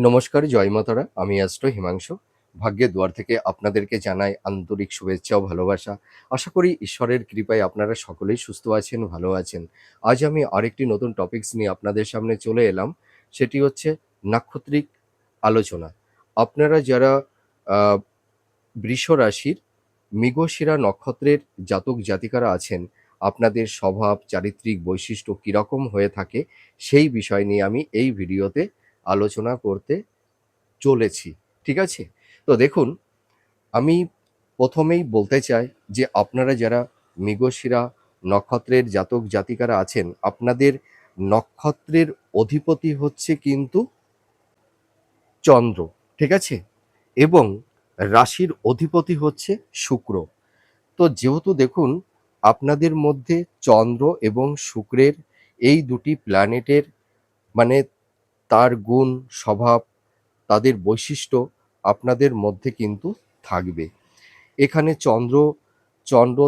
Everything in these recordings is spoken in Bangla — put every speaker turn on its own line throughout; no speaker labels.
নমস্কার, জয় মাতারা। আমি অ্যাস্ট্রো হিমাংশু। ভাগ্যের দুয়ার থেকে আপনাদেরকে জানাই আন্তরিক শুভেচ্ছা ও ভালোবাসা। আশা করি ঈশ্বরের কৃপায় আপনারা সকলেই সুস্থ আছেন, ভালো আছেন। আজ আমি আরেকটি নতুন টপিকস নিয়ে আপনাদের সামনে চলে এলাম। সেটি হচ্ছে নাক্ষত্রিক আলোচনা। আপনারা যারা আ বৃষ রাশির মৃগশিরা নক্ষত্রের জাতক জাতিকারা আছেন, আপনাদের স্বভাব, চারিত্রিক বৈশিষ্ট্য কীরকম হয়ে থাকে, সেই বিষয় নিয়ে আমি এই ভিডিওতে আলোচনা করতে চলেছি। ঠিক আছে? তো দেখুন, আমি প্রথমেই বলতে চাই যে আপনারা যারা মৃগশিরা নক্ষত্রের জাতক জাতিকারা আছেন, আপনাদের নক্ষত্রের অধিপতি হচ্ছে কিন্তু চন্দ্র। ঠিক আছে? এবং রাশির অধিপতি হচ্ছে শুক্র। তো যেহেতু দেখুন, আপনাদের মধ্যে চন্দ্র এবং শুক্রের এই দুটি প্ল্যানেটের মানে তার গুণ, স্বভাব, তাদের বৈশিষ্ট্য আপনাদের মধ্যে কিন্তু থাকবে। এখানে চন্দ্র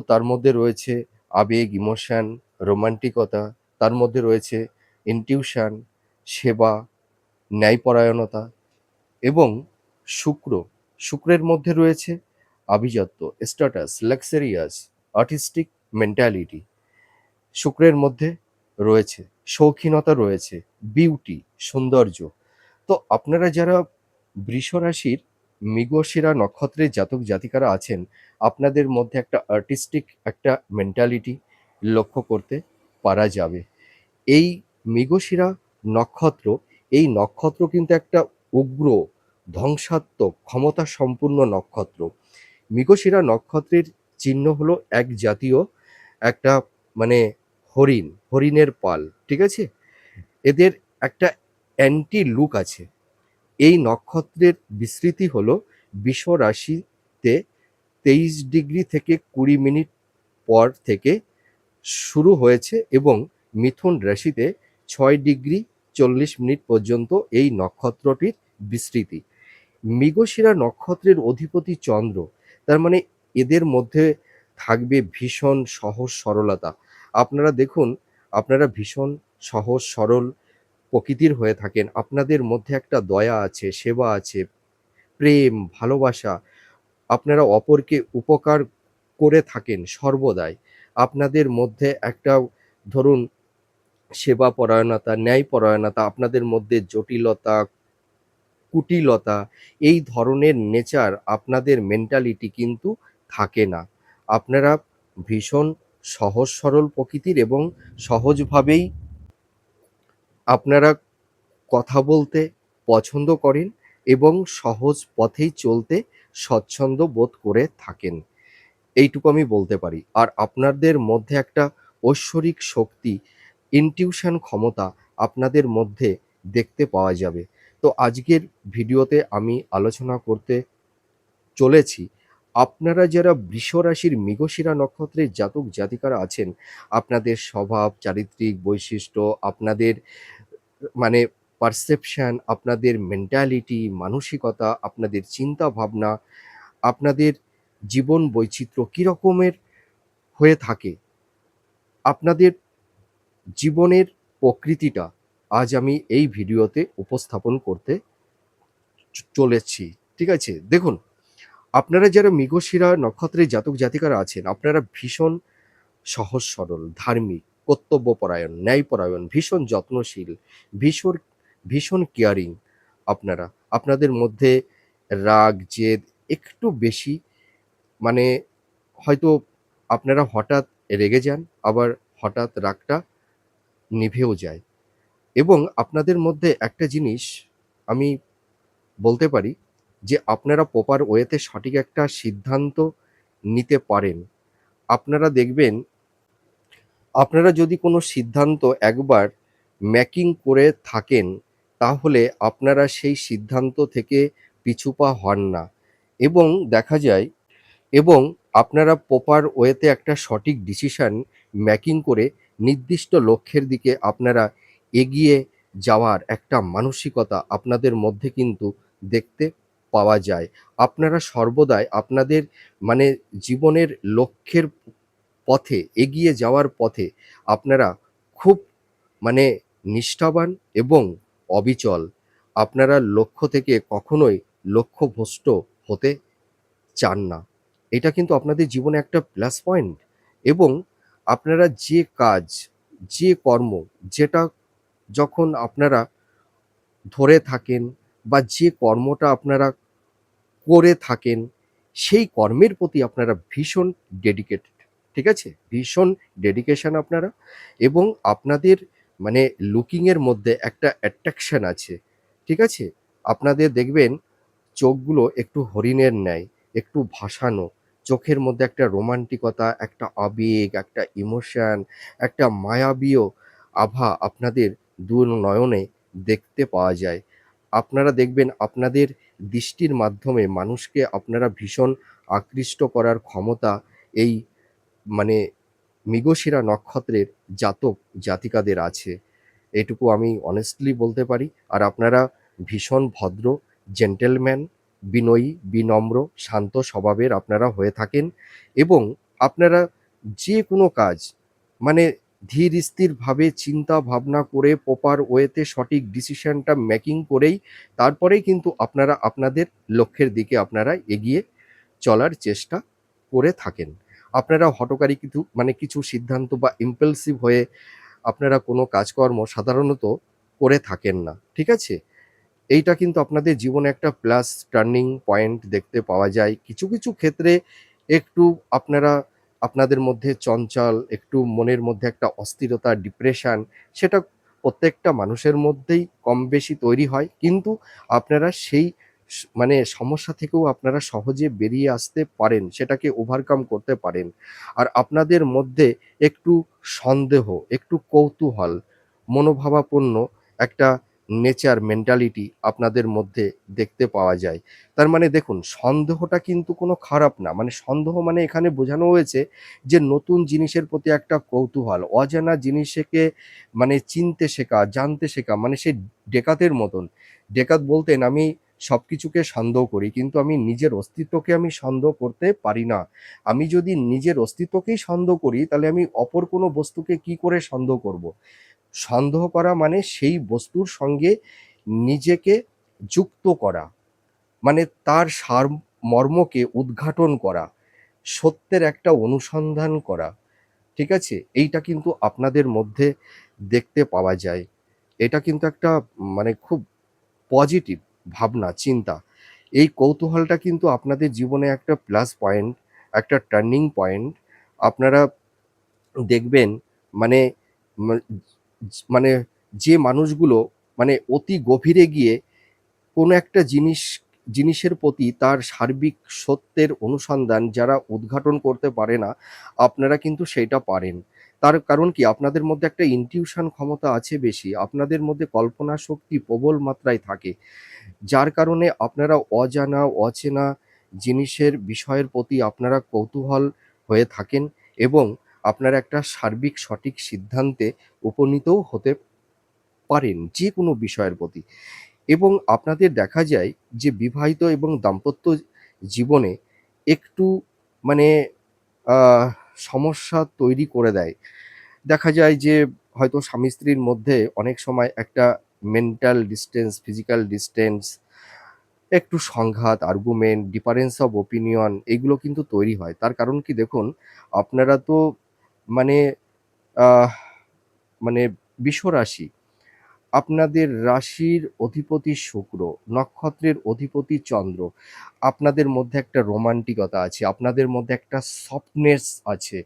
তার মধ্যে রয়েছে আবেগ, ইমোশন, রোমান্টিকতা, তার মধ্যে রয়েছে ইনটিউশন, সেবা, ন্যায়পরায়ণতা। এবং শুক্র শুক্রের মধ্যে রয়েছে আভিজাত্য, স্ট্যাটাস, লাক্সারিয়াস, আর্টিস্টিক মেন্টালিটি। শুক্রের মধ্যে রয়েছে শৌখিনতা, রয়েছে বিউটি, সৌন্দর্য। তো আপনারা যারা বৃষ রাশির মৃগশিরা নক্ষত্রের জাতক জাতিকারা আছেন, আপনাদের মধ্যে একটা আর্টিস্টিক একটা মেন্টালিটি লক্ষ্য করতে পারা যাবে। এই মৃগশিরা নক্ষত্র, এই নক্ষত্র কিন্তু একটা উগ্র, ধ্বংসাত্মক, ক্ষমতা সম্পূর্ণ নক্ষত্র। মৃগশিরা নক্ষত্রের চিহ্ন হলো এক জাতীয় একটা মানে হরিণের পাল। ঠিক আছে? এদের একটা অ্যান্টি লুক আছে। এই নক্ষত্রের বিস্তৃতি হলো বৃষ রাশিতে 23 ডিগ্রি থেকে 20 মিনিট পর থেকে শুরু হয়েছে এবং মিথুন রাশিতে 6 ডিগ্রি 40 মিনিট পর্যন্ত এই নক্ষত্রটির বিস্তৃতি। মৃগশিরা নক্ষত্রের অধিপতি চন্দ্র, তার মানে এদের মধ্যে থাকবে ভীষণ সহজ সরলতা। আপনারা দেখুন, আপনারা ভীষণ সহজ সরল প্রকৃতির হয়ে থাকেন। আপনাদের মধ্যে একটা দয়া আছে, সেবা আছে, প্রেম, ভালোবাসা। আপনারা অপরকে উপকার করে থাকেন সর্বদাই। আপনাদের মধ্যে একটা ধরুন সেবা পরায়ণতা, ন্যায় পরায়ণতা, আপনাদের মধ্যে জটিলতা, কুটিলতা, এই ধরনের নেচার, আপনাদের মেন্টালিটি কিন্তু থাকে না। আপনারা ভীষণ সহজ সরল প্রকৃতির এবং সহজভাবেই আপনারা কথা বলতে পছন্দ করেন এবং সহজ পথেই চলতে স্বচ্ছন্দ বোধ করে থাকেন। এইটুকু আমি বলতে পারি। আর আপনাদের মধ্যে একটা ঐশ্বরিক শক্তি, ইনটিউশন ক্ষমতা আপনাদের মধ্যে দেখতে পাওয়া যাবে। তো আজকের ভিডিওতে আমি আলোচনা করতে চলেছি, আপনারা যারা বৃষ রাশির মৃগশিরা নক্ষত্রের জাতক জাতিকারা আছেন, আপনাদের স্বভাব, চারিত্রিক বৈশিষ্ট্য, আপনাদের মানে পারসেপশন, আপনাদের মেন্টালিটি, মানসিকতা, আপনাদের চিন্তা ভাবনা, আপনাদের জীবন বৈচিত্র্য কী রকমের হয়ে থাকে, আপনাদের জীবনের প্রকৃতিটা আজ আমি এই ভিডিওতে উপস্থাপন করতে চলেছি। ঠিক আছে? দেখুন, আপনারা যারা মৃগশিরা নক্ষত্রের জাতক জাতিকারা আছেন, আপনারা ভীষণ সহজ সরল, ধার্মিক, কর্তব্যপরায়ণ, ন্যায়পরায়ণ, ভীষণ যত্নশীল, ভীষণ ভীষণ কেয়ারিং। আপনারা আপনাদের মধ্যে রাগ, জেদ একটু বেশি, মানে হয়তো আপনারা হঠাৎ রেগে যান, আবার হঠাৎ রাগটা নিভেও যায়। এবং আপনাদের মধ্যে একটা জিনিস আমি বলতে পারি যে আপনারা প্রপার ওয়েতে সঠিক একটা সিদ্ধান্ত নিতে পারেন। আপনারা দেখবেন, আপনারা যদি কোনো সিদ্ধান্ত একবার মেকিং করে থাকেন, তাহলে আপনারা সেই সিদ্ধান্ত থেকে পিছু পা হন না। এবং দেখা যায়, এবং আপনারা প্রপার ওয়েতে একটা সঠিক ডিসিশন মেকিং করে নির্দিষ্ট লক্ষ্যের দিকে আপনারা এগিয়ে যাওয়ার একটা মানসিকতা আপনাদের মধ্যে কিন্তু দেখতে পাওয়া যায়। আপনারা সর্বদাই আপনাদের মানে জীবনের লক্ষ্যের পথে, এগিয়ে যাওয়ার পথে আপনারা খুব মানে নিষ্ঠাবান এবং অবিচল। আপনারা লক্ষ্য থেকে কখনোই লক্ষ্যভ্রষ্ট হতে চান না। এটা কিন্তু আপনাদের জীবনে একটা প্লাস পয়েন্ট এবং আপনারা যে কাজ, যে কর্ম, যেটা যখন আপনারা ধরে থাকেন বা যে কর্মটা আপনারা করে থাকেন, সেই কর্মের প্রতি আপনারা ভীষণ ডেডিকেটেড। ঠিক আছে? ভীষণ ডেডিকেশন আপনারা এবং আপনাদের মানে লুকিং এর মধ্যে একটা অ্যাট্রাকশন আছে। ঠিক আছে? আপনাদের দেখবেন চোখগুলো একটু হরিণের ন্যায়, একটু ভাসানো। চোখের মধ্যে একটা রোমান্টিকতা, একটা আবেগ, একটা ইমোশন, একটা মায়াবীয় আভা আপনাদের নয়নে দেখতে পাওয়া যায়। আপনারা দেখবেন আপনাদের দৃষ্টির মাধ্যমে মানুষকে আপনারা ভীষণ আকৃষ্ট করার ক্ষমতা এই মানে মৃগশিরা নক্ষত্রের জাতক জাতিকাদের আছে। এটুকু আমি অনেস্টলি বলতে পারি। আর আপনারা ভীষণ ভদ্র, জেন্টলম্যান, বিনয়ী, বিনম্র, শান্ত স্বভাবের আপনারা হয়ে থাকেন এবং আপনারা যে কোনো কাজ মানে ধীর স্থিরভাবে চিন্তা ভাবনা করে প্রপার ওয়েতে সঠিক ডিসিশনটা মেকিং করেই তারপরেই কিন্তু আপনারা আপনাদের লক্ষ্যের দিকে আপনারা এগিয়ে চলার চেষ্টা করে থাকেন। আপনারা হঠকারী কিছু সিদ্ধান্ত বা impulsive হয়ে আপনারা কোনো কাজকর্ম সাধারণত করে থাকেন না। ঠিক আছে? এইটা কিন্তু আপনাদের জীবনে একটা প্লাস টার্নিং পয়েন্ট দেখতে পাওয়া যায়। কিছু, কিছু ক্ষেত্রে একটু আপনারা আপনাদের মধ্যে চঞ্চল, একটু মনের মধ্যে একটা অস্থিরতা, ডিপ্রেশন সেটা প্রত্যেকটা মানুষের মধ্যেই কম বেশি তৈরি হয়। কিন্তু আপনারা সেই মানে সমস্যা থেকেও আপনারা সহজে বেরিয়ে আসতে পারেন। সেটাকে ওভারকাম করতে পারেন। আর আপনাদের মধ্যে একটু সন্দেহ, একটু কৌতূহল, মনোভাবাপন্ন একটা নেচার মেন্টালিটি আপনাদের মধ্যে দেখতে পাওয়া যায়। তার মানে দেখুন সন্দেহটা কিন্তু কোনো খারাপ না। মানে সন্দেহ মানে এখানে বোঝানো হয়েছে যে নতুন জিনিসের প্রতি একটা কৌতূহল, অজানা জিনিসকে মানে চিনতে শেখা, জানতে শেখা মানে সেই ডেকাতের মতন। ডেকাত বলতেন, "আমি সবকিছুকে সন্দেহ করি কিন্তু আমি নিজের অস্তিত্বকে আমি সন্দেহ করতে পারি না। আমি যদি নিজের অস্তিত্বকেই সন্দেহ করি তাহলে আমি অপর কোনো বস্তুকে কি করে সন্দেহ করব?" সন্দেহ করা মানে সেই বস্তুর সঙ্গে নিজেকে যুক্ত করা। মানে তার সারমর্মকে উদ্ঘাটন করা, সত্যের একটা অনুসন্ধান করা। ঠিক আছে? এইটা কিন্তু আপনাদের মধ্যে দেখতে পাওয়া যায়। এটা কিন্তু একটা মানে খুব পজিটিভ ভাবনা, চিন্তা। এই কৌতূহলটা কিন্তু আপনাদের জীবনে একটা প্লাস পয়েন্ট, একটা টার্নিং পয়েন্ট। আপনারা দেখবেন মানে মা মানে যে মানুষগুলো মানে অতি গভীরে গিয়ে কোনো একটা জিনিসের প্রতি তার সার্বিক সত্যের অনুসন্ধান যারা উদ্ঘাটন করতে পারে না, আপনারা কিন্তু সেইটা পারেন। তার কারণ কি? আপনাদের মধ্যে একটা ইনটিউশন ক্ষমতা আছে বেশি। আপনাদের মধ্যে কল্পনা শক্তি প্রবল মাত্রায় থাকে। যার কারণে আপনারা অজানা, অচেনা জিনিসের বিষয়ের প্রতি আপনারা কৌতূহল হয়ে থাকেন এবং আপনারা একটা সার্বিক সঠিক সিদ্ধান্তে উপনীতও হতে পারেন যেকোনো বিষয়ের প্রতি। এবং আপনাদের দেখা যায় যে বিবাহিত এবং দাম্পত্য জীবনে একটু মানে আহ সমস্যা তৈরি করে দেয়। দেখা যায় যে হয়তো স্বামী-স্ত্রীর মধ্যে অনেক সময় একটা মেন্টাল ডিসট্যান্স, ফিজিক্যাল ডিসট্যান্স, একটু সংঘাত, আর্গুমেন্ট, ডিফারেন্স অফ ওপিনিয়ন এগুলো কিন্তু তৈরি হয়। তার কারণ কি দেখুন, আপনারা তো মানে আহ মানে বিশ্বরাশি। আপনাদের রাশির অধিপতি শুক্র, নক্ষত্রের অধিপতি চন্দ্র। আপনাদের মধ্যে একটা রোমান্টিকতা আছে, আপনাদের মধ্যে একটা সফটনেস আছে।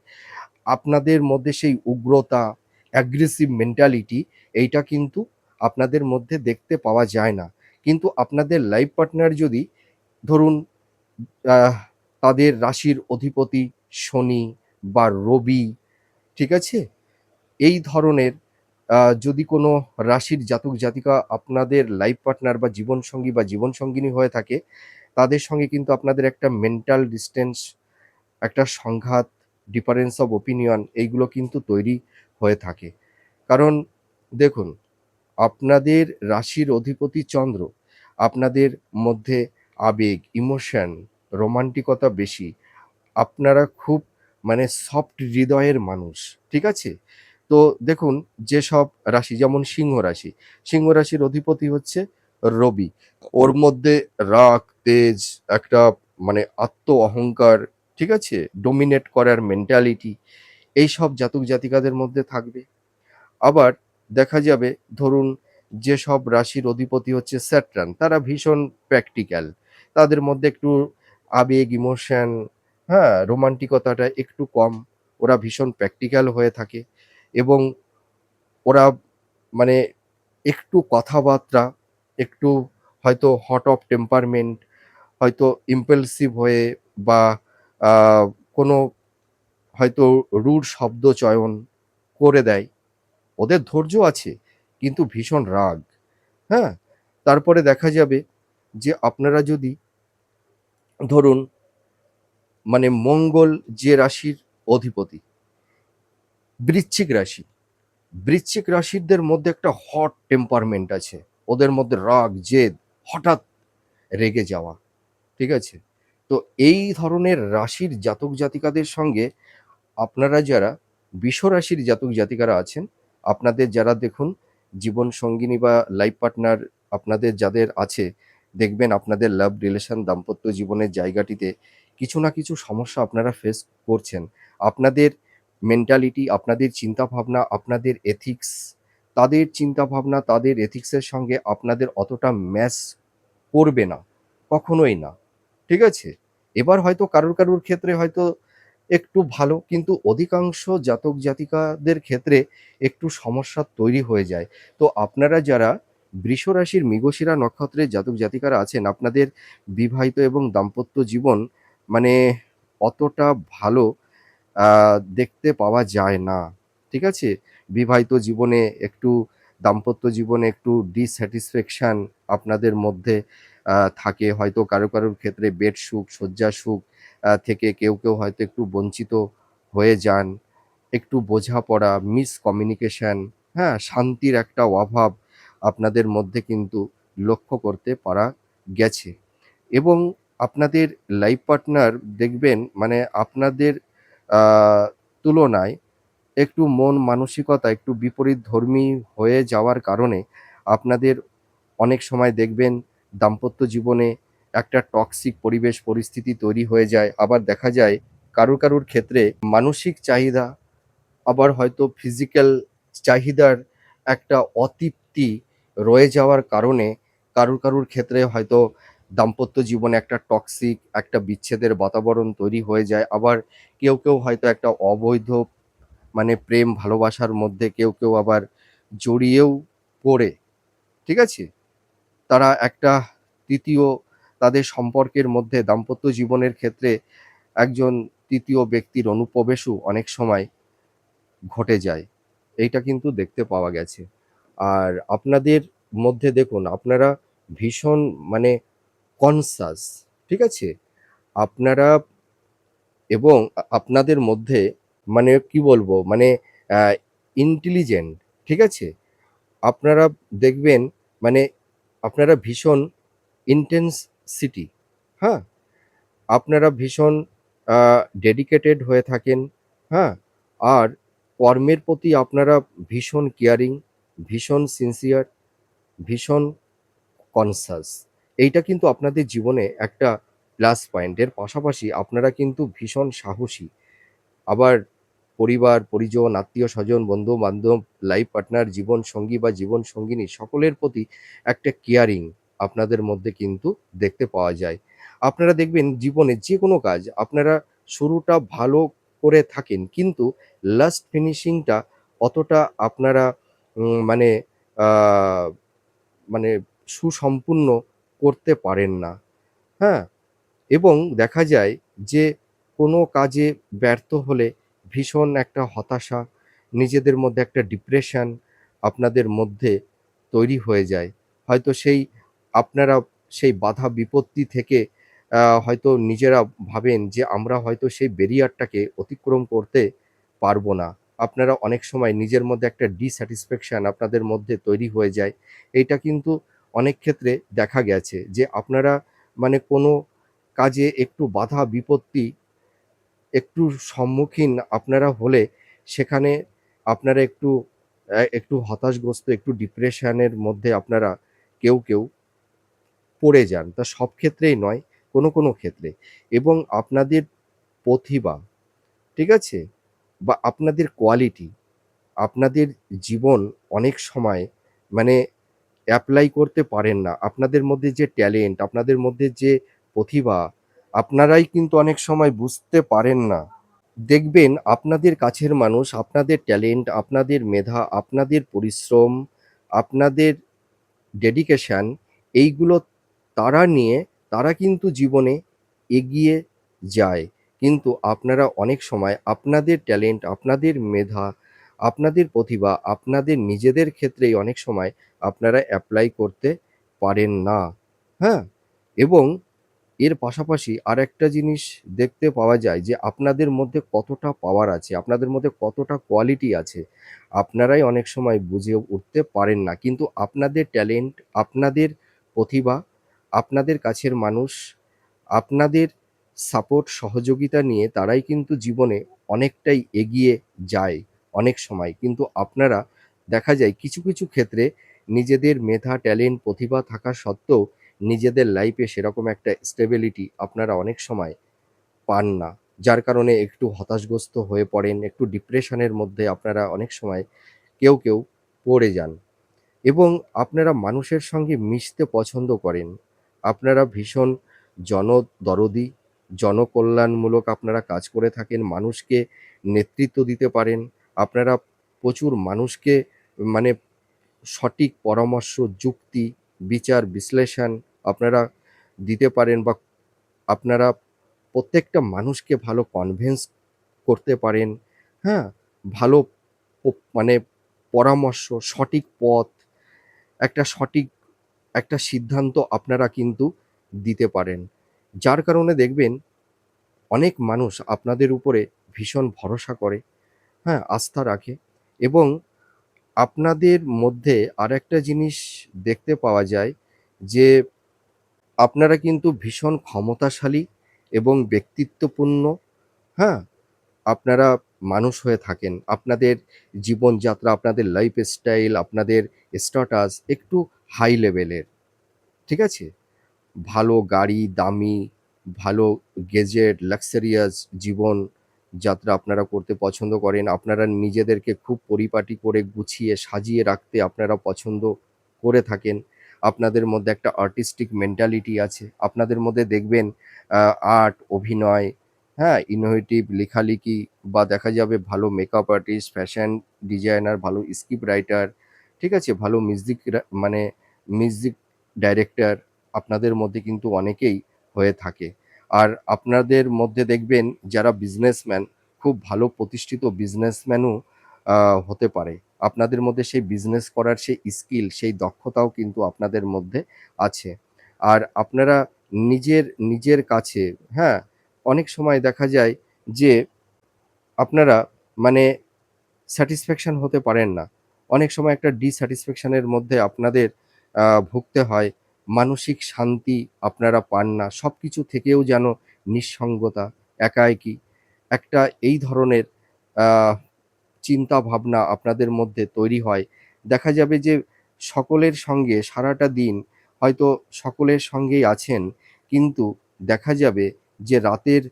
আপনাদের মধ্যে সেই উগ্রতা, অ্যাগ্রেসিভ মেন্টালিটি এইটা কিন্তু আপনাদের মধ্যে দেখতে পাওয়া যায় না। কিন্তু আপনাদের লাইফ পার্টনার যদি ধরুন আহ তাদের রাশির অধিপতি শনি বা রবি, ঠিক আছে? এই ধরনের যদি কোনো রাশির জাতক-জাতিকা আপনাদের লাইফ পার্টনার বা জীবনসঙ্গী বা জীবনসঙ্গিনী হয়ে থাকে, তাদের সঙ্গে কিন্তু আপনাদের একটা মেন্টাল ডিসট্যান্স, একটা সংঘাত, ডিফারেন্স অফ ওপিনিয়ন এইগুলো কিন্তু তৈরি হয়ে থাকে। কারণ দেখুন, আপনাদের রাশির অধিপতি চন্দ্র, আপনাদের মধ্যে আবেগ, ইমোশন, রোমান্টিকতা বেশি। আপনারা খুব মানে সফট হৃদয়ের মানুষ। ঠিক আছে? তো দেখুন যেসব রাশি যেমন সিংহ রাশি। সিংহ রাশির অধিপতি হচ্ছে রবি। ওর মধ্যে রাগ, তেজ, একটা মানে আত্ম অহংকার, ঠিক আছে? ডমিনেট করার মেন্টালিটি, এইসব জাতক জাতিকাদের মধ্যে থাকবে। আবার দেখা যাবে ধরুন যেসব রাশির অধিপতি হচ্ছে স্যাটার্ন, তারা ভীষণ প্র্যাকটিক্যাল। তাদের মধ্যে একটু আবেগ, ইমোশন, হ্যাঁ? রোমান্টিকতাটা একটু কম। ওরা ভীষণ প্র্যাকটিক্যাল হয়ে থাকে এবং ওরা মানে একটু কথাবার্তা, একটু হয়তো হট অফ টেম্পারমেন্ট, হয়তো ইম্পালসিভ হয়ে বা আ কোনো হয়তো রুড শব্দ চয়ন করে দেয়। ওদের ধৈর্য আছে, কিন্তু ভীষণ রাগ, হ্যাঁ? তারপরে দেখা যাবে যে আপনারা যদি ধরুন মানে মঙ্গল যে রাশির অধিপতি, বৃশ্চিক রাশি। বৃশ্চিক রাশিদের মধ্যে একটা হট টেম্পারমেন্ট আছে। ওদের মধ্যে রাগ, জেদ, হঠাৎ রেগে যাওয়া, ঠিক আছে? তো এই ধরনের রাশির জাতক জাতিকাদের সঙ্গে আপনারা যারা বৃষ রাশির জাতক জাতিকারা আছেন, আপনাদের যারা দেখুন জীবন সঙ্গিনী বা লাইফ পার্টনার আপনাদের যাদের আছে, দেখবেন আপনাদের লাভ রিলেশন দাম্পত্য জীবনের জায়গাটিতে কিছু না কিছু সমস্যা আপনারা ফেস করছেন। আপনাদের মেন্টালিটি, আপনাদের চিন্তাভাবনা, আপনাদের এথিক্স, তাদের চিন্তাভাবনা, তাদের এথিক্সের সঙ্গে আপনাদের অতটা ম্যাচ করবে না, কখনোই না। ঠিক আছে? এবার হয়তো কারুর ক্ষেত্রে হয়তো একটু ভালো, কিন্তু অধিকাংশ জাতক জাতিকাদের ক্ষেত্রে একটু সমস্যা তৈরি হয়ে যায়। তো আপনারা যারা বৃষ রাশির মৃগশিরা নক্ষত্রের জাতক জাতিকারা আছেন, আপনাদের বিবাহিত এবং দাম্পত্য জীবন মানে অতটা ভালো আ দেখতে পাওয়া যায় না। ঠিক আছে? বিবাহিত জীবনে একটু, দাম্পত্য জীবনে একটু ডিস্যাটিসফ্যাকশন আপনাদের মধ্যে থাকে। হয়তো কারোর ক্ষেত্রে বেড সুখ, শয্যা সুখ থেকে কেউ হয়তো একটু বঞ্চিত হয়ে যান। একটু বোঝাপড়া, মিসকমিউনিকেশন, হ্যাঁ? শান্তির একটা অভাব আপনাদের মধ্যে কিন্তু লক্ষ্য করতে পারা গেছে। এবং আপনাদের লাইফ পার্টনার দেখবেন মানে আপনাদের আ তুলনায় একটু মন মানসিকতা একটু বিপরীতধর্মী হয়ে যাওয়ার কারণে আপনাদের অনেক সময় দেখবেন দাম্পত্য জীবনে একটা টক্সিক পরিবেশ পরিস্থিতি তৈরি হয়ে যায়। আবার দেখা যায় কারুর ক্ষেত্রে মানসিক চাহিদা, আবার হয়তো ফিজিক্যাল চাহিদার একটা অতৃপ্তি রয়ে যাওয়ার কারণে কারুর ক্ষেত্রে হয়তো দাম্পত্য জীবনে একটা টক্সিক একটা বিচ্ছেদের বাতাবরণ তৈরি হয়ে যায়। আবার কেউ হয়তো একটা অবৈধ মানে প্রেম ভালোবাসার মধ্যে কেউ আবার জড়িয়েও পড়ে, ঠিক আছে? তারা একটা ৩য় তাদের সম্পর্কের মধ্যে দাম্পত্য জীবনের ক্ষেত্রে একজন ৩য় ব্যক্তির অনুপ্রবেশও অনেক সময় ঘটে যায়। এইটা কিন্তু দেখতে পাওয়া গেছে। আর আপনাদের মধ্যে দেখুন আপনারা ভীষণ মানে কনশাস, ঠিক আছে? আপনারা এবং আপনাদের মধ্যে মানে কি বলবো? মানে আ ইন্টেলিজেন্ট, ঠিক আছে? আপনারা দেখবেন মানে আপনারা ভীষণ ইনটেনসিটি, হ্যাঁ? আপনারা ভীষণ আ ডেডিকেটেড হয়ে থাকেন, হ্যাঁ? আর কর্মের প্রতি আপনারা ভীষণ কেয়ারিং, ভীষণ সিনসিয়ার, ভীষণ কনসাস। এইটা কিন্তু আপনাদের জীবনে একটা প্লাস পয়েন্ট। এর পাশাপাশি আপনারা কিন্তু ভীষণ সাহসী। আবার পরিবার, পরিজন, আত্মীয়স্বজন, বন্ধু-বান্ধব, লাইফ পার্টনার, জীবনসঙ্গী বা জীবনসঙ্গিনী সকলের প্রতি একটা কেয়ারিং আপনাদের মধ্যে কিন্তু দেখতে পাওয়া যায়। আপনারা দেখবেন জীবনে যেকোনো কাজ আপনারা শুরুটা ভালো করে থাকেন, কিন্তু লাস্ট ফিনিশিংটা অতটা আপনারা মানে আ মানে সুসম্পূর্ণ করতে পারেন না, হ্যাঁ? এবং দেখা যায় যে কোনো কাজে ব্যর্থ হলে ভীষণ একটা হতাশা, নিজেদের মধ্যে একটা ডিপ্রেশন আপনাদের মধ্যে তৈরি হয়ে যায়। হয়তো সেই আপনারা সেই বাধা বিপত্তি থেকে হয়তো নিজেরা ভাবেন যে আমরা হয়তো সেই ব্যারিয়ারটাকে অতিক্রম করতে পারব না। আপনারা অনেক সময় নিজের মধ্যে একটা ডিস্যাটিসফ্যাকশন আপনাদের মধ্যে তৈরি হয়ে যায়। এইটা কিন্তু অনেক ক্ষেত্রে দেখা গেছে যে আপনারা মানে কোনো কাজে একটু বাধা বিপত্তি একটু সম্মুখীন আপনারা হলে সেখানে আপনারা একটু একটু হতাশগ্রস্ত, একটু ডিপ্রেশনের মধ্যে আপনারা কেউ পড়ে যান। তা সব ক্ষেত্রেই নয়, কোনো, কোনো ক্ষেত্রে। এবং আপনাদের প্রতিভা, ঠিক আছে? বা আপনাদের কোয়ালিটি, আপনাদের জীবন অনেক সময় মানে এপ্লাই করতে পারেন না। আপনাদের মধ্যে যে ট্যালেন্ট, আপনাদের মধ্যে যে প্রতিভা, আপনারাই কিন্তু অনেক সময় বুঝতে পারেন না। দেখবেন আপনাদের কাছের মানুষ আপনাদের ট্যালেন্ট, আপনাদের মেধা, আপনাদের পরিশ্রম, আপনাদের ডেডিকেশন এইগুলো তারা নিয়ে তারা কিন্তু জীবনে এগিয়ে যায়। কিন্তু আপনারা অনেক সময় আপনাদের ট্যালেন্ট, আপনাদের মেধা, আপনাদের প্রতিভা, আপনাদের নিজেদের ক্ষেত্রেই অনেক সময় আপনারা এপ্লাই করতে পারেন না। হ্যাঁ? এবং এর পাশাপাশি আরেকটা জিনিস দেখতে পাওয়া যায় যে আপনাদের মধ্যে কতটা পাওয়ার আছে, আপনাদের মধ্যে কতটা কোয়ালিটি আছে, আপনারাই অনেক সময় বুঝে উঠতে পারেন না। কিন্তু আপনাদের ট্যালেন্ট, আপনাদের প্রতিভা, আপনাদের কাছের মানুষ, আপনাদের সাপোর্ট, সহযোগিতা নিয়ে তারাই কিন্তু জীবনে অনেকটাই এগিয়ে যায় অনেক সময়। কিন্তু আপনারা দেখা যায় কিছু, কিছু ক্ষেত্রে নিজেদের মেধা, ট্যালেন্ট, প্রতিভা থাকা সত্ত্বেও নিজেদের লাইফে সেরকম একটা স্টেবিলিটি আপনারা অনেক সময় পান না। যার কারণে একটু হতাশগ্রস্ত হয়ে পড়েন, একটু ডিপ্রেশনের মধ্যে আপনারা অনেক সময় কেউ, কেউ পড়ে যান। এবং আপনারা মানুষের সঙ্গে মিশতে পছন্দ করেন। আপনারা ভীষণ জনদরদি, জনকল্যাণমূলক আপনারা কাজ করে থাকেন। মানুষকে নেতৃত্ব দিতে পারেন। আপনারা প্রচুর মানুষকে মানে সঠিক পরামর্শ, যুক্তি, বিচার, বিশ্লেষণ আপনারা দিতে পারেন বা আপনারা প্রত্যেকটা মানুষকে ভালো কনভিন্স করতে পারেন। হ্যাঁ? ভালো মানে পরামর্শ, সঠিক পথ, একটা সঠিক একটা সিদ্ধান্ত আপনারা কিন্তু দিতে পারেন। যার কারণে দেখবেন অনেক মানুষ আপনাদের উপরে ভীষণ ভরসা করে, হ্যাঁ? আস্থা রাখে এবং আপনাদের মধ্যে আরেকটা জিনিস দেখতে পাওয়া যায় যে আপনারা কিন্তু ভীষণ ক্ষমতাশালী এবং ব্যক্তিত্বপূর্ণ, হ্যাঁ? আপনারা মানুষ হয়ে থাকেন। আপনাদের জীবনযাত্রা, আপনাদের লাইফস্টাইল, আপনাদের স্ট্যাটাস একটু হাই লেভেলের, ঠিক আছে? ভালো গাড়ি, দামি, ভালো গেজেট, লাক্সারিয়াস জীবন যাত্রা আপনারা করতে পছন্দ করেন। আপনারা নিজেদেরকে খুব পরিপাটি করে গুছিয়ে সাজিয়ে রাখতে আপনারা পছন্দ করে থাকেন। আপনাদের মধ্যে একটা আর্টিস্টিক মেন্টালিটি আছে। আপনাদের মধ্যে দেখবেন আর্ট, অভিনয়, হ্যাঁ? ইনোভেটিভ লেখালেখি বা দেখা যাবে ভালো মেকআপ আর্টিস্ট, ফ্যাশন ডিজাইনার, ভালো স্ক্রিপ্ট রাইটার, ঠিক আছে? ভালো মানে মিউজিক ডাইরেক্টর আপনাদের মধ্যে কিন্তু অনেকেই হয়ে থাকে। আর আপনাদের মধ্যে দেখবেন যারা বিজনেসম্যান, খুব ভালো প্রতিষ্ঠিত বিজনেসম্যানও আ হতে পারে। আপনাদের মধ্যে সেই বিজনেস করার সেই স্কিল, সেই দক্ষতাও কিন্তু আপনাদের মধ্যে আছে। আর আপনারা নিজের কাছে, হ্যাঁ? অনেক সময় দেখা যায় যে আপনারা মানে স্যাটিসফ্যাকশন হতে পারেন না। অনেক সময় একটা ডিস্যাটিসফ্যাকশন এর মধ্যে আপনাদের ভুগতে হয়। মানসিক শান্তি আপনারা পান না। সবকিছু থেকেও যেন নিঃসঙ্গতা, একাকী একটা এই ধরনের আ চিন্তাভাবনা আপনাদের মধ্যে তৈরি হয়। দেখা যাবে যে সকলের সঙ্গে সারাটা দিন হয়তো সকলের সঙ্গেই আছেন, কিন্তু দেখা যাবে যে রাতের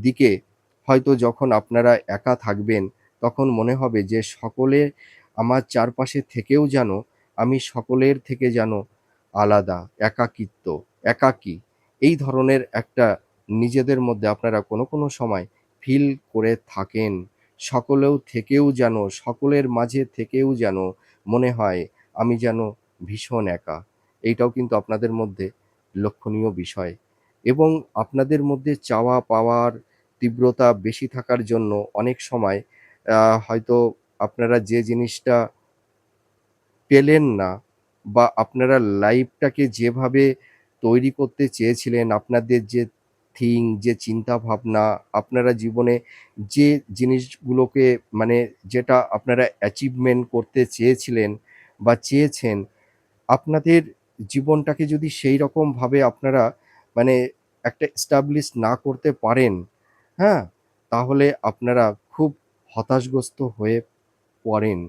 দিকে হয়তো যখন আপনারা একা থাকবেন, তখন মনে হবে যে সকলে আমার চারপাশে থেকেও যেন আমি সকলের থেকে যেন আলাদা, একাকিত্ব, একাকী এই ধরনের একটা নিজেদের মধ্যে আপনারা কোনো, কোনো সময় ফিল করে থাকেন। সকলেও থেকেও যেন সকলের মাঝে থেকেও যেন মনে হয় আমি যেন ভীষণ একা। এইটাও কিন্তু আপনাদের মধ্যে লক্ষণীয় বিষয়। এবং আপনাদের মধ্যে চাওয়া পাওয়ার তীব্রতা বেশি থাকার জন্য অনেক সময় হয়তো আপনারা যে জিনিসটা পেলেন না বা আপনারা লাইফটাকে যেভাবে তৈরি করতে চেয়েছিলেন, আপনাদের যে যে চিন্তাভাবনা, আপনারা জীবনে যে জিনিসগুলোকে মানে যেটা আপনারা অ্যাচিভমেন্ট করতে চেয়েছিলেন বা চেয়েছেন, আপনাদের জীবনটাকে যদি সেইরকমভাবে আপনারা মানে একটা এস্টাবলিশ না করতে পারেন, হ্যাঁ? তাহলে আপনারা খুব হতাশগ্রস্ত হয়ে পড়েন।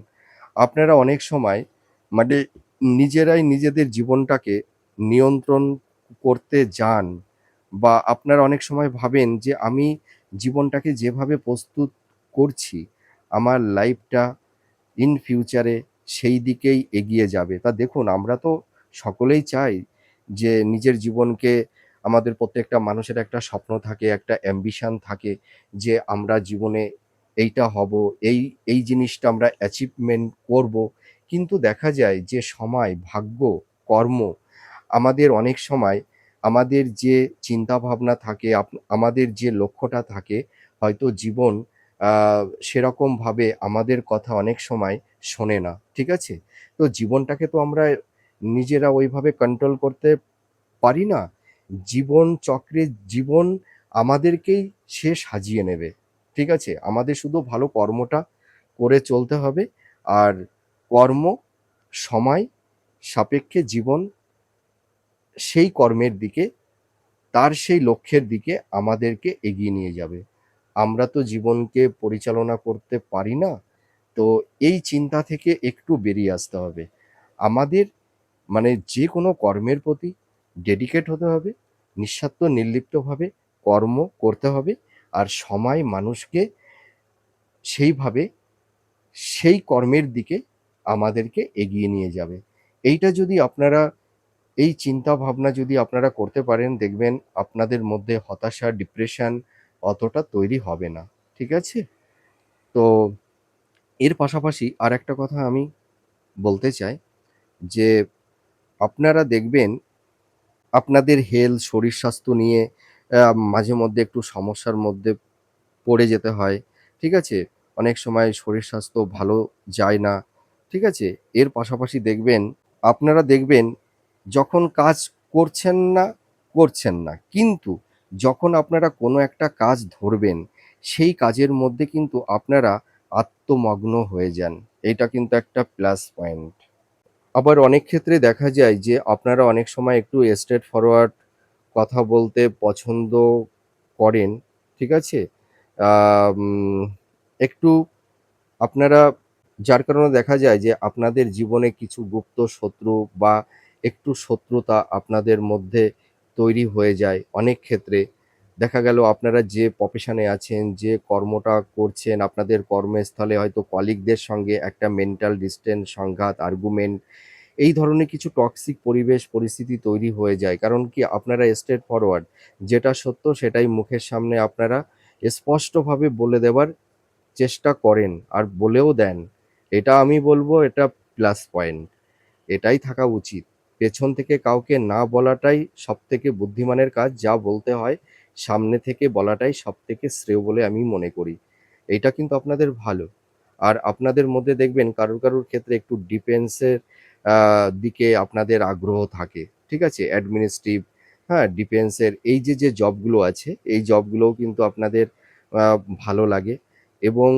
আপনারা অনেক সময় মানে নিজেরাই নিজেদের জীবনটাকে নিয়ন্ত্রণ করতে যান বা আপনারা অনেক সময় ভাবেন যে আমি জীবনটাকে যেভাবে প্রস্তুত করছি, আমার লাইফটা ইন ফিউচারে সেই দিকেই এগিয়ে যাবে। তা দেখুন আমরা তো সকলেই চাই যে নিজের জীবনকে আমাদের প্রত্যেকটা মানুষের একটা স্বপ্ন থাকে, একটা অ্যাম্বিশন থাকে যে আমরা জীবনে এইটা হব, এই জিনিসটা আমরা অ্যাচিভমেন্ট করব। কিন্তু দেখা যায় যে সময়, ভাগ্য, কর্ম আমাদের অনেক সময় আমাদের যে চিন্তাভাবনা থাকে, আমাদের যে লক্ষ্যটা থাকে হয়তো জীবন আ সেরকমভাবে আমাদের কথা অনেক সময় শোনে না। ঠিক আছে? তো জীবনটাকে তো আমরা নিজেরা ওইভাবে কন্ট্রোল করতে পারি না। জীবন চক্রে জীবন আমাদেরকেই সে সাজিয়ে নেবে। ঠিক আছে? আমাদের শুধু ভালো কর্মটা করে চলতে হবে। আর কর্ম, সময় সাপেক্ষে জীবন সেই কর্মের দিকে, তার সেই লক্ষ্যের দিকে আমাদেরকে এগিয়ে নিয়ে যাবে। আমরা তো জীবনকে পরিচালনা করতে পারি না। তো এই চিন্তা থেকে একটু বেরিয়ে আসতে হবে। আমাদের মানে যে কোনো কর্মের প্রতি ডেডিকেট হতে হবে, নিঃস্বার্থ নির্লিপ্তভাবে কর্ম করতে হবে। আর সময় মানুষকে সেইভাবে সেই কর্মের দিকে আমাদেরকে এগিয়ে নিয়ে যাবে। এইটা যদি আপনারা এই চিন্তা ভাবনা যদি আপনারা করতে পারেন দেখবেন আপনাদের মধ্যে হতাশা, ডিপ্রেশন অতটা তৈরি হবে না। ঠিক আছে? তো এর পাশাপাশি আরেকটা কথা আমি বলতে চাই যে আপনারা দেখবেন আপনাদের হেলথ, শরীর স্বাস্থ্য নিয়ে মাঝে মধ্যে একটু সমস্যার মধ্যে পড়ে যেতে হয়। ঠিক আছে? অনেক সময় শরীর স্বাস্থ্য ভালো যায় না। ঠিক আছে? এর পাশাপাশি দেখবেন আপনারা দেখবেন যখন কাজ করছেন না, করছেন না। কিন্তু যখন আপনারা কোনো একটা কাজ ধরবেন, সেই কাজের মধ্যে কিন্তু আপনারা আত্মমগ্ন হয়ে যান। এইটা কিন্তু একটা প্লাস পয়েন্ট। আবার অনেক ক্ষেত্রে দেখা যায় যে আপনারা অনেক সময় একটু স্ট্রেইট ফরওয়ার্ড কথা বলতে পছন্দ করেন। ঠিক আছে? আম একটু আপনারা যার কারণে দেখা যায় যে আপনাদের জীবনে কিছু গুপ্ত শত্রু বা একটু শত্রুতা আপনাদের মধ্যে তৈরি হয়ে যায় অনেক ক্ষেত্রে। দেখা গেল আপনারা যে প্রফেশনে আছেন, যে কর্মটা করছেন, আপনাদের কর্মস্থলে হয়তো কলিগদের সঙ্গে একটা মেন্টাল ডিসট্যান্স, সংঘাত, আর্গুমেন্ট এই ধরনের কিছু টক্সিক পরিবেশ পরিস্থিতি তৈরি হয়ে যায়। কারণ কি আপনারা স্ট্রেইট ফরওয়ার্ড যেটা সত্য সেটাই মুখের সামনে আপনারা স্পষ্টভাবে বলে দেওয়ার চেষ্টা করেন আর বলেও দেন। এটা আমি বলব এটা প্লাস পয়েন্ট। এটাই থাকা উচিত। পেছন থেকে কাউকে না বলাটাই সবথেকে বুদ্ধিমানের কাজ। যা বলতে হয় সামনে থেকে বলাটাই সবথেকে শ্রেয় বলে আমি মনে করি। এইটা কিন্তু আপনাদের ভালো। আর আপনাদের মধ্যে দেখবেন কারুর ক্ষেত্রে একটু ডিফেন্সের দিকে আপনাদের আগ্রহ থাকে। ঠিক আছে? অ্যাডমিনিস্ট্রেটিভ, হ্যাঁ? ডিফেন্সের এই যে জবগুলো আছে, এই জবগুলোও কিন্তু আপনাদের আ ভালো লাগে এবং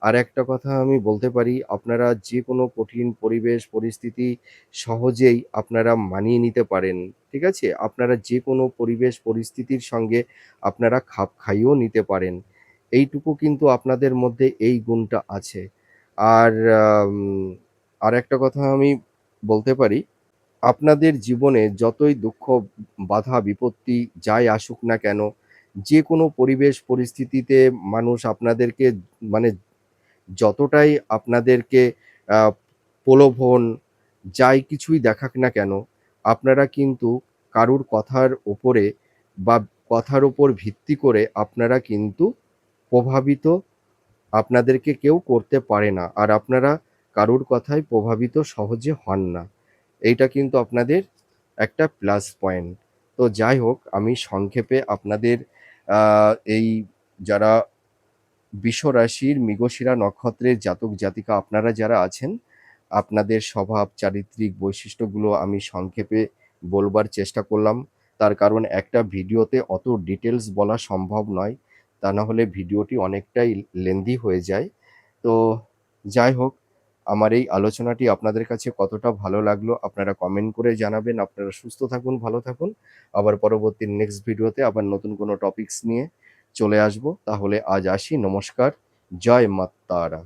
আরেকটা কথা আমি বলতে পারি, আপনারা যেকোনো কঠিন পরিবেশ পরিস্থিতি সহজেই আপনারা মানিয়ে নিতে পারেন। ঠিক আছে? আপনারা যেকোনো পরিবেশ পরিস্থিতির সঙ্গে আপনারা খাপ খাইয়েও নিতে পারেন। এইটুকু কিন্তু আপনাদের মধ্যে এই গুণটা আছে। আর আম আরেকটা কথা আমি বলতে পারি, আপনাদের জীবনে যতই দুঃখ, বাধা, বিপত্তি যাই আসুক না কেন, যেকোনো পরিবেশ পরিস্থিতিতে মানুষ আপনাদেরকে মানে যতটাই আপনাদেরকে আ প্রলোভন যাই কিছুই দেখাক না কেন, আপনারা কিন্তু কারুর কথার উপরে বা কথার উপর ভিত্তি করে আপনারা কিন্তু প্রভাবিত আপনাদেরকে কেউ করতে পারে না। আর আপনারা কারুর কথায় প্রভাবিত সহজে হন না। এইটা কিন্তু আপনাদের একটা প্লাস পয়েন্ট। তো যাই হোক আমি সংক্ষেপে আপনাদের আ এই যারা বিশ্বরাশির মৃগশিরা নক্ষত্রের জাতক জাতিকা আপনারা যারা আছেন, আপনাদের স্বভাব চারিত্রিক বৈশিষ্ট্যগুলো আমি সংক্ষেপে বলবার চেষ্টা করলাম। তার কারণ একটা ভিডিওতে অত ডিটেইলস বলা সম্ভব নয়। তা না হলে ভিডিওটি অনেকটাই লেন্দি হয়ে যায়। তো যাই হোক, আমার এই আলোচনাটি আপনাদের কাছে কতটা ভালো লাগলো আপনারা কমেন্ট করে জানাবেন। আপনারা সুস্থ থাকুন, ভালো থাকুন। আবার পরবর্তী নেক্সট ভিডিওতে আবার নতুন কোনো টপিকস নিয়ে চলে আসবো। তাহলে আজ আসি। নমস্কার। জয় মা তারা।